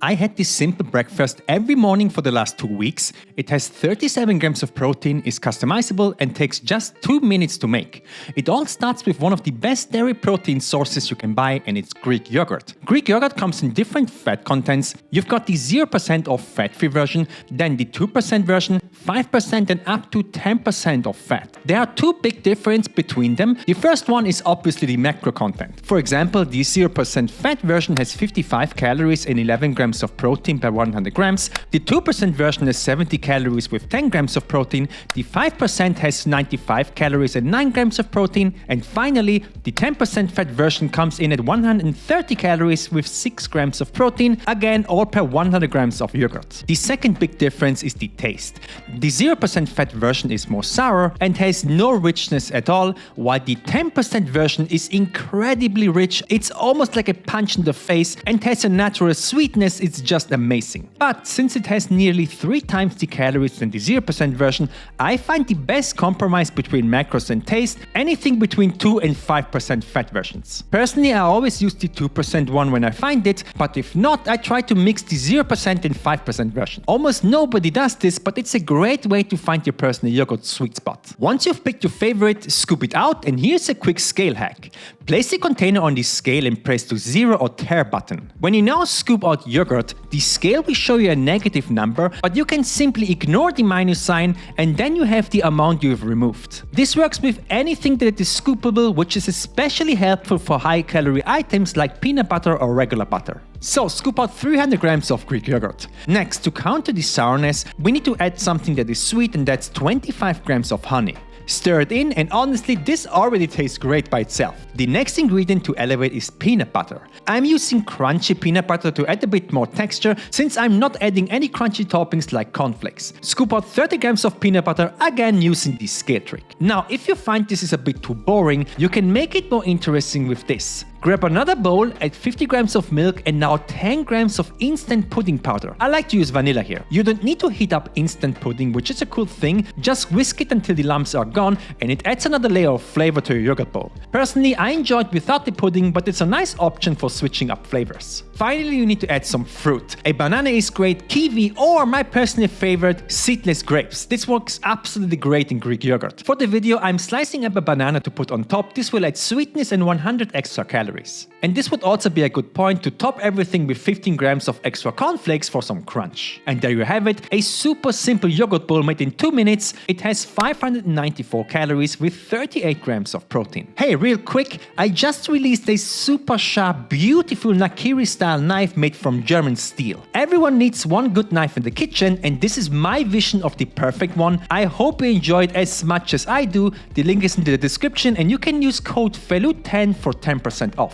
I had this simple breakfast every morning for the last 2 weeks. It has 37 grams of protein, is customizable and takes just 2 minutes to make. It all starts with one of the best dairy protein sources you can buy, and it's Greek yogurt. Greek yogurt comes in different fat contents. You've got the 0% of fat-free version, then the 2% version, 5% and up to 10% of fat. There are two big differences between them. The first one is obviously the macro content. For example, the 0% fat version has 55 calories and 11 grams of protein per 100 grams. The 2% version has 70 calories with 10 grams of protein. The 5% has 95 calories and 9 grams of protein. And finally, the 10% fat version comes in at 130 calories with 6 grams of protein, again all per 100 grams of yogurt. The second big difference is the taste. The 0% fat version is more sour and has no richness at all, while the 10% version is incredibly rich. It's almost like a punch in the face and has a natural sweetness. It's just amazing. But since it has nearly 3 times the calories than the 0% version, I find the best compromise between macros and taste anything between 2 and 5% fat versions. Personally, I always use the 2% one when I find it, but if not, I try to mix the 0% and 5% version. Almost nobody does this, but it's a great way to find your personal yogurt sweet spot. Once you've picked your favorite, scoop it out, and here's a quick scale hack. Place the container on the scale and press the 0 or tare button. When you now scoop out yogurt, the scale will show you a negative number, but you can simply ignore the minus sign and then you have the amount you've removed. This works with anything that is scoopable, which is especially helpful for high-calorie items like peanut butter or regular butter. So scoop out 300 grams of Greek yogurt. Next, to counter the sourness, we need to add something that is sweet, and that's 25 grams of honey. Stir it in, and honestly, this already tastes great by itself. The next ingredient to elevate is peanut butter. I'm using crunchy peanut butter to add a bit more texture, since I'm not adding any crunchy toppings like cornflakes. Scoop out 30 grams of peanut butter, again using the scale trick. Now, if you find this is a bit too boring, you can make it more interesting with this. Grab another bowl, add 50 grams of milk and now 10 grams of instant pudding powder. I like to use vanilla here. You don't need to heat up instant pudding, which is a cool thing. Just whisk it until the lumps are gone and it adds another layer of flavor to your yogurt bowl. Personally, I enjoy it without the pudding, but it's a nice option for switching up flavors. Finally, you need to add some fruit. A banana is great, kiwi, or my personal favorite, seedless grapes. This works absolutely great in Greek yogurt. For the video, I'm slicing up a banana to put on top. This will add sweetness and 100 extra calories. And this would also be a good point to top everything with 15 grams of extra cornflakes for some crunch. And there you have it, a super simple yogurt bowl made in 2 minutes. It has 594 calories with 38 grams of protein. Hey, real quick, I just released a super sharp, beautiful Nakiri style knife made from German steel. Everyone needs one good knife in the kitchen, and this is my vision of the perfect one. I hope you enjoyed as much as I do. The link is in the description and you can use code FELU10 for 10% off.